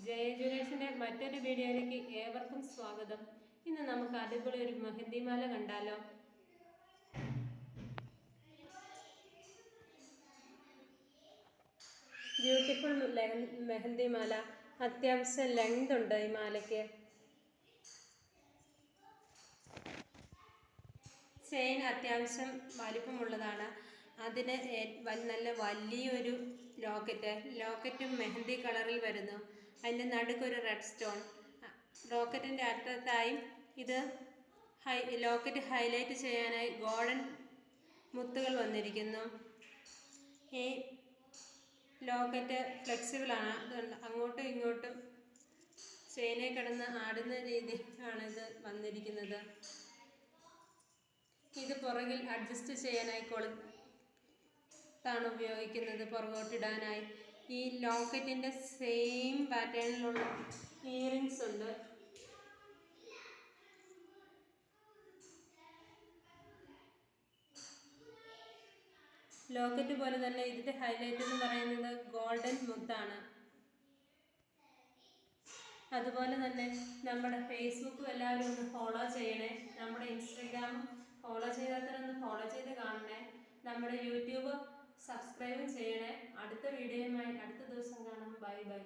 ജയ ജ്വല്ലേഴ്സിൻ്റെ മറ്റൊരു വീഡിയോയിലേക്ക് ഏവർക്കും സ്വാഗതം. ഇന്ന് നമുക്ക് അടിപൊളി ഒരു മെഹന്തിമാല കണ്ടാലോ. ബ്യൂട്ടിഫുൾ മെഹന്തിമാല. അത്യാവശ്യം ലെങ്ത് ഉണ്ട് ഈ മാലയ്ക്ക്. ചെയിൻ അത്യാവശ്യം വലിപ്പമുള്ളതാണ്. അതിന് നല്ല വലിയൊരു ലോക്കറ്റും മെഹന്തി കളറിൽ വരുന്നു. അതിൻ്റെ നടുക്കൊരു റെഡ് സ്റ്റോൺ. ലോക്കറ്റിൻ്റെ അറ്റത്തായി ഇത് ലോക്കറ്റ് ഹൈലൈറ്റ് ചെയ്യാനായി ഗോൾഡൻ മുത്തുകൾ വന്നിരിക്കുന്നു. ഈ ലോക്കറ്റ് ഫ്ലെക്സിബിളാണ്. അങ്ങോട്ടും ഇങ്ങോട്ടും ചെയിനെ കിടന്ന് ആടുന്ന രീതിയിലാണ് ഇത് വന്നിരിക്കുന്നത്. ഇത് പുറകിൽ അഡ്ജസ്റ്റ് ചെയ്യാനായി കൊളുത്താണ് ഉപയോഗിക്കുന്നത്, പുറകോട്ടിടാനായി. ഈ ലോക്കറ്റിൻ്റെ സെയിം പാറ്റേണിലുള്ള ഇയറിങ്സ് ഉണ്ട്. ലോക്കറ്റ് പോലെ തന്നെ ഇതിൻ്റെ ഹൈലൈറ്റ് എന്ന് പറയുന്നത് ഗോൾഡൻ മുത്താണ്. അതുപോലെ തന്നെ നമ്മുടെ ഫേസ്ബുക്കും എല്ലാവരും ഒന്ന് ഫോളോ ചെയ്യണേ. നമ്മുടെ ഇൻസ്റ്റഗ്രാമും ഫോളോ ചെയ്യാത്തവരൊന്ന് ഫോളോ ചെയ്ത് കാണണേ. നമ്മുടെ യൂട്യൂബ് സബ്സ്ക്രൈബും ചെയ്യണേ. അടുത്ത വീഡിയോയുമായി അടുത്ത ദിവസം കാണാം. Bye bye.